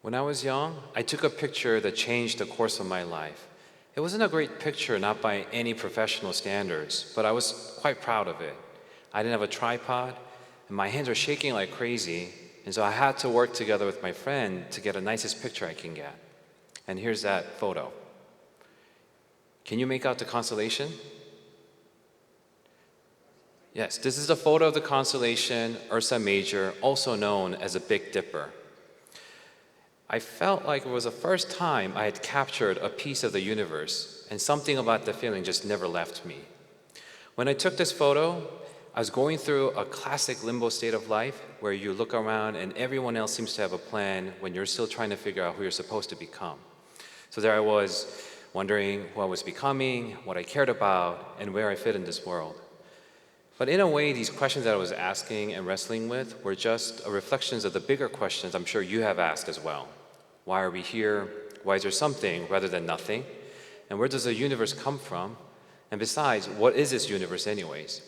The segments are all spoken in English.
When I was young, I took a picture that changed the course of my life. It wasn't a great picture, not by any professional standards, but I was quite proud of it. I didn't have a tripod, and my hands were shaking like crazy, and so I had to work together with my friend to get the nicest picture I can get. And here's that photo. Can you make out the constellation? Yes, this is a photo of the constellation Ursa Major, also known as the Big Dipper. I felt like it was the first time I had captured a piece of the universe, and something about the feeling just never left me. When I took this photo, I was going through a classic limbo state of life where you look around and everyone else seems to have a plan when you're still trying to figure out who you're supposed to become. So there I was, wondering who I was becoming, what I cared about, and where I fit in this world. But in a way, these questions that I was asking and wrestling with were just reflections of the bigger questions I'm sure you have asked as well. Why are we here? Why is there something rather than nothing? And where does the universe come from? And besides, what is this universe anyways?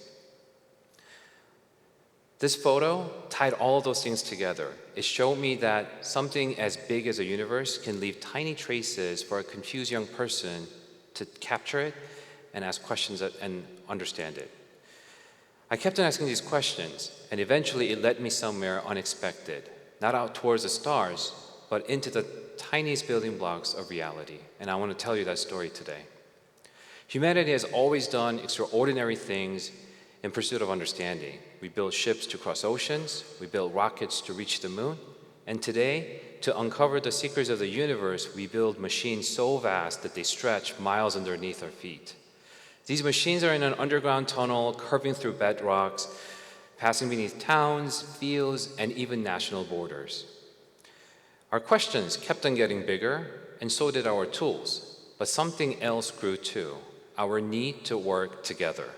This photo tied all of those things together. It showed me that something as big as a universe can leave tiny traces for a confused young person to capture it and ask questions and understand it. I kept on asking these questions, and eventually it led me somewhere unexpected, not out towards the stars, but into the tiniest building blocks of reality. And I want to tell you that story today. Humanity has always done extraordinary things in pursuit of understanding. We built ships to cross oceans, we built rockets to reach the moon, and today, to uncover the secrets of the universe, we build machines so vast that they stretch miles underneath our feet. These machines are in an underground tunnel, curving through bedrocks, passing beneath towns, fields, and even national borders. Our questions kept on getting bigger, and so did our tools. But something else grew too, our need to work together.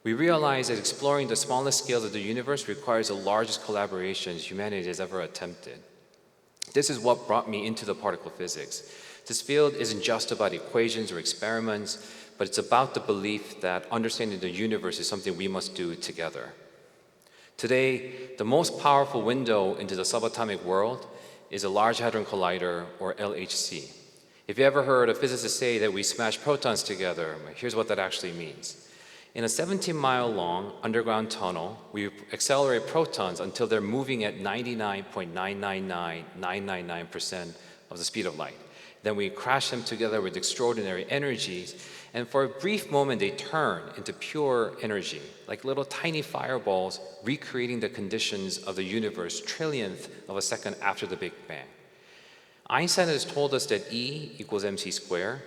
We realized that exploring the smallest scales of the universe requires the largest collaborations humanity has ever attempted. This is what brought me into the particle physics. This field isn't just about equations or experiments, but it's about the belief that understanding the universe is something we must do together. Today, the most powerful window into the subatomic world is the Large Hadron Collider, or LHC. If you ever heard a physicist say that we smash protons together, here's what that actually means. In a 17-mile-long underground tunnel, we accelerate protons until they're moving at 99.999999% of the speed of light. Then we crash them together with extraordinary energies, and for a brief moment they turn into pure energy, like little tiny fireballs recreating the conditions of the universe trillionth of a second after the Big Bang. Einstein has told us that E equals mc squared,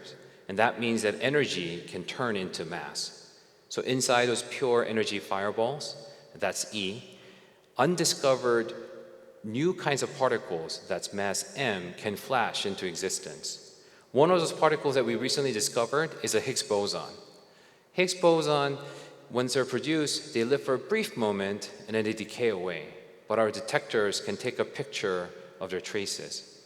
and that means that energy can turn into mass. So inside those pure energy fireballs, that's E, undiscovered new kinds of particles, that's mass m, can flash into existence. One of those particles that we recently discovered is a Higgs boson. Higgs boson, once they're produced, they live for a brief moment and then they decay away. But our detectors can take a picture of their traces.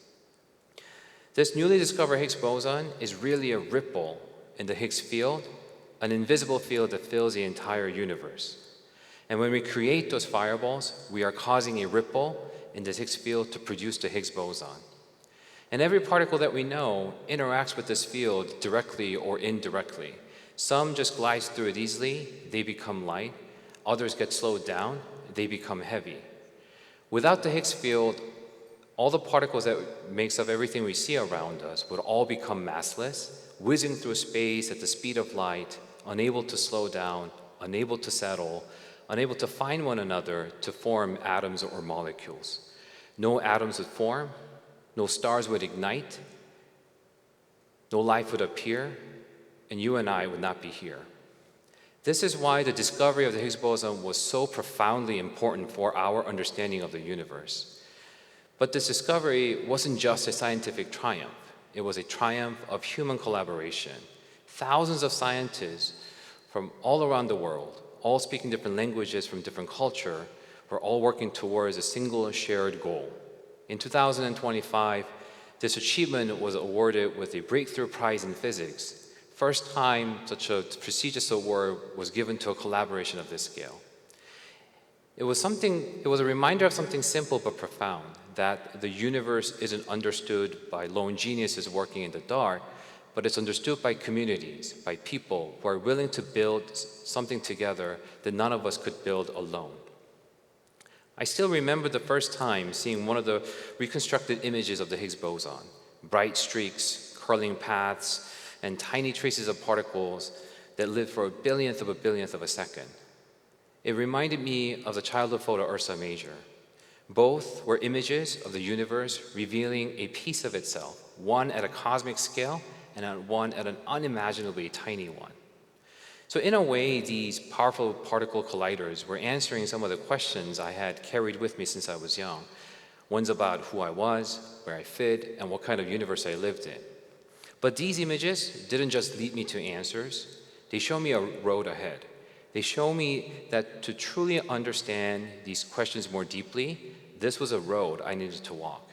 This newly discovered Higgs boson is really a ripple in the Higgs field, an invisible field that fills the entire universe. And when we create those fireballs, we are causing a ripple in this Higgs field to produce the Higgs boson. And every particle that we know interacts with this field directly or indirectly. Some just glide through it easily, they become light. Others get slowed down, they become heavy. Without the Higgs field, all the particles that makes up everything we see around us would all become massless, whizzing through space at the speed of light, unable to slow down, unable to settle, unable to find one another to form atoms or molecules. No atoms would form, no stars would ignite, no life would appear, and you and I would not be here. This is why the discovery of the Higgs boson was so profoundly important for our understanding of the universe. But this discovery wasn't just a scientific triumph. It was a triumph of human collaboration. Thousands of scientists from all around the world, all speaking different languages from different culture, were all working towards a single shared goal. In 2025, this achievement was awarded with a breakthrough prize in physics. First time such a prestigious award was given to a collaboration of this scale. It was a reminder of something simple but profound, that the universe isn't understood by lone geniuses working in the dark, but it's understood by communities, by people who are willing to build something together that none of us could build alone. I still remember the first time seeing one of the reconstructed images of the Higgs boson: bright streaks, curling paths, and tiny traces of particles that lived for a billionth of a second. It reminded me of the childhood photo Ursa Major. Both were images of the universe revealing a piece of itself, one at a cosmic scale and one at an unimaginably tiny one. So in a way, these powerful particle colliders were answering some of the questions I had carried with me since I was young. One's about who I was, where I fit, and what kind of universe I lived in. But these images didn't just lead me to answers, they show me a road ahead. They show me that to truly understand these questions more deeply, this was a road I needed to walk.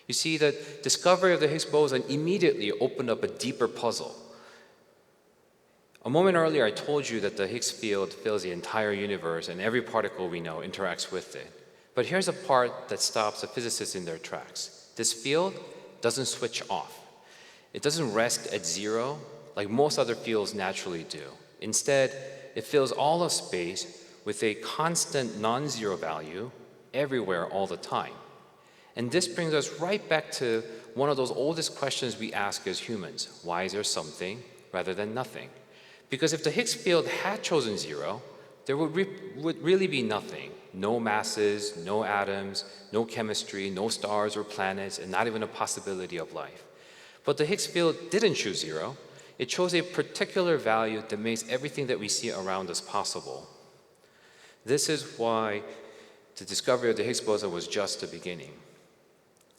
You see, the discovery of the Higgs boson immediately opened up a deeper puzzle. A moment earlier, I told you that the Higgs field fills the entire universe and every particle we know interacts with it. But here's a part that stops a physicist in their tracks. This field doesn't switch off. It doesn't rest at zero like most other fields naturally do. Instead, it fills all of space with a constant non-zero value everywhere all the time. And this brings us right back to one of those oldest questions we ask as humans. Why is there something rather than nothing? Because if the Higgs field had chosen zero, there would really be nothing. No masses, no atoms, no chemistry, no stars or planets, and not even a possibility of life. But the Higgs field didn't choose zero. It chose a particular value that makes everything that we see around us possible. This is why the discovery of the Higgs boson was just the beginning.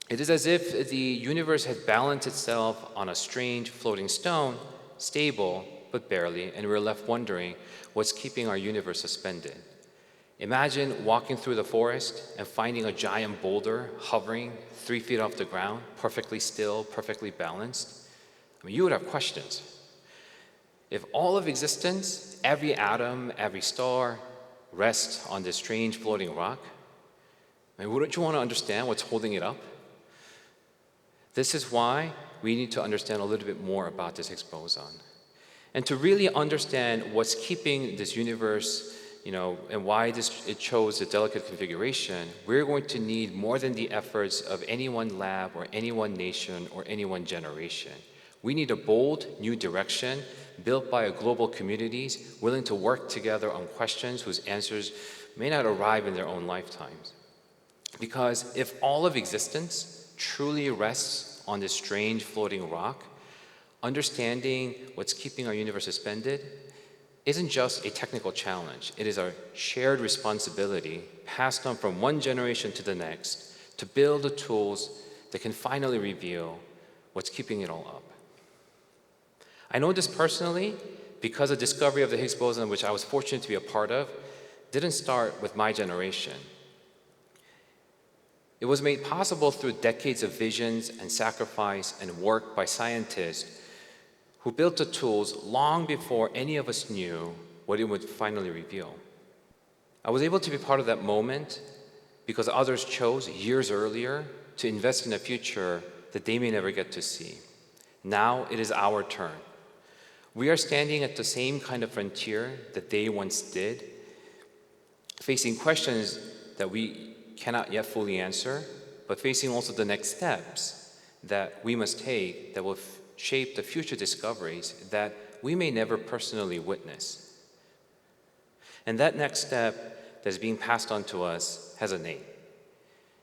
It is as if the universe had balanced itself on a strange floating stone, stable, but barely, and we're left wondering what's keeping our universe suspended. Imagine walking through the forest and finding a giant boulder hovering 3 feet off the ground, perfectly still, perfectly balanced. I mean, you would have questions. If all of existence, every atom, every star, rests on this strange floating rock, I mean, wouldn't you want to understand what's holding it up? This is why we need to understand a little bit more about this Higgs boson. And to really understand what's keeping this universe, and why it chose a delicate configuration, we're going to need more than the efforts of any one lab or any one nation or any one generation. We need a bold new direction built by global communities willing to work together on questions whose answers may not arrive in their own lifetimes. Because if all of existence truly rests on this strange floating rock, understanding what's keeping our universe suspended isn't just a technical challenge. It is a shared responsibility passed on from one generation to the next to build the tools that can finally reveal what's keeping it all up. I know this personally because the discovery of the Higgs boson, which I was fortunate to be a part of, didn't start with my generation. It was made possible through decades of visions and sacrifice and work by scientists who built the tools long before any of us knew what it would finally reveal. I was able to be part of that moment because others chose years earlier to invest in a future that they may never get to see. Now it is our turn. We are standing at the same kind of frontier that they once did, facing questions that we cannot yet fully answer, but facing also the next steps that we must take that will shape the future discoveries that we may never personally witness. And that next step that's being passed on to us has a name.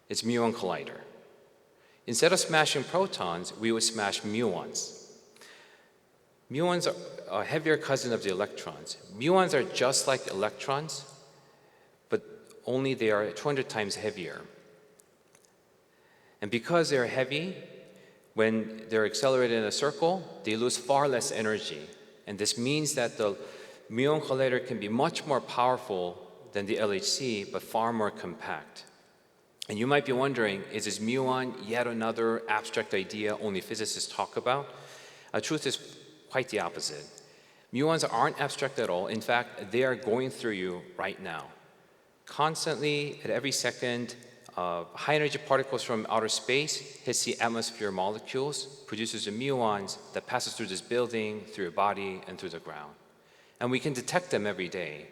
It's muon collider. Instead of smashing protons, we would smash muons. Muons are a heavier cousin of the electrons. Muons are just like electrons, but only they are 200 times heavier. And because they're heavy, when they're accelerated in a circle, they lose far less energy. And this means that the muon collider can be much more powerful than the LHC, but far more compact. And you might be wondering, is this muon yet another abstract idea only physicists talk about? The truth is quite the opposite. Muons aren't abstract at all. In fact, they are going through you right now. Constantly, at every second, high energy particles from outer space hits the atmosphere molecules, produces the muons that passes through this building, through your body, and through the ground. And we can detect them every day.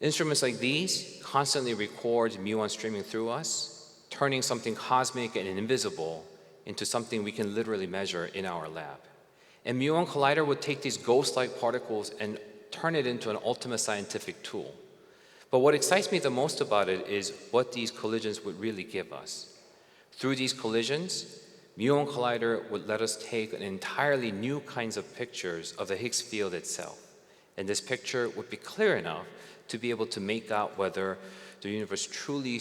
Instruments like these constantly record muons streaming through us, turning something cosmic and invisible into something we can literally measure in our lab. And Muon Collider would take these ghost-like particles and turn it into an ultimate scientific tool. But what excites me the most about it is what these collisions would really give us. Through these collisions, Muon Collider would let us take an entirely new kinds of pictures of the Higgs field itself. And this picture would be clear enough to be able to make out whether the universe truly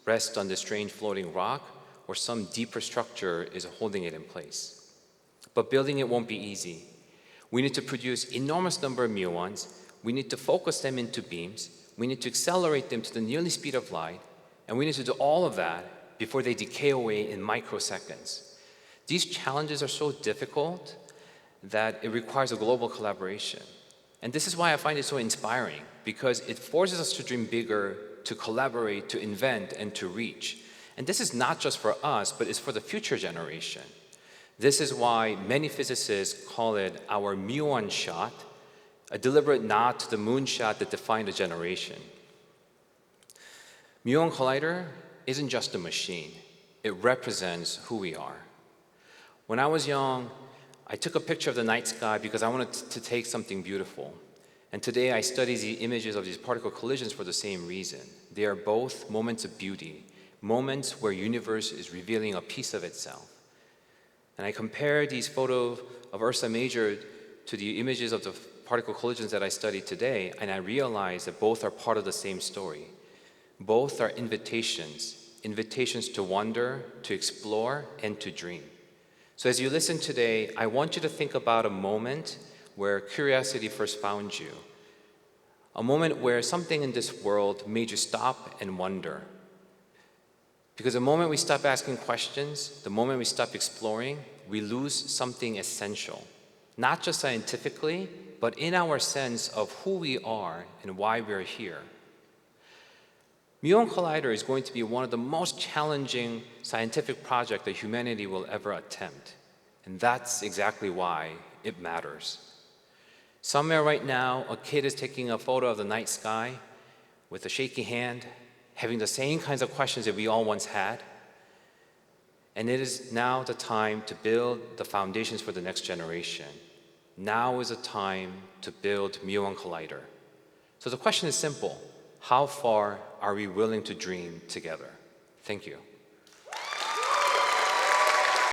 rests on this strange floating rock or some deeper structure is holding it in place. But building it won't be easy. We need to produce enormous number of muons. We need to focus them into beams. We need to accelerate them to the nearly speed of light. And we need to do all of that before they decay away in microseconds. These challenges are so difficult that it requires a global collaboration. And this is why I find it so inspiring, because it forces us to dream bigger, to collaborate, to invent, and to reach. And this is not just for us, but it's for the future generation. This is why many physicists call it our muon shot, a deliberate nod to the moonshot that defined a generation. Muon Collider isn't just a machine. It represents who we are. When I was young, I took a picture of the night sky because I wanted to take something beautiful. And today I study the images of these particle collisions for the same reason. They are both moments of beauty, moments where the universe is revealing a piece of itself. And I compare these photos of Ursa Major to the images of the particle collisions that I studied today, and I realize that both are part of the same story. Both are invitations to wonder, to explore, and to dream. So as you listen today, I want you to think about a moment where curiosity first found you, a moment where something in this world made you stop and wonder. Because the moment we stop asking questions, the moment we stop exploring, we lose something essential, not just scientifically, but in our sense of who we are and why we're here. Muon Collider is going to be one of the most challenging scientific projects that humanity will ever attempt. And that's exactly why it matters. Somewhere right now, a kid is taking a photo of the night sky with a shaky hand, having the same kinds of questions that we all once had. And it is now the time to build the foundations for the next generation. Now is the time to build Muon Collider. So the question is simple. How far are we willing to dream together? Thank you.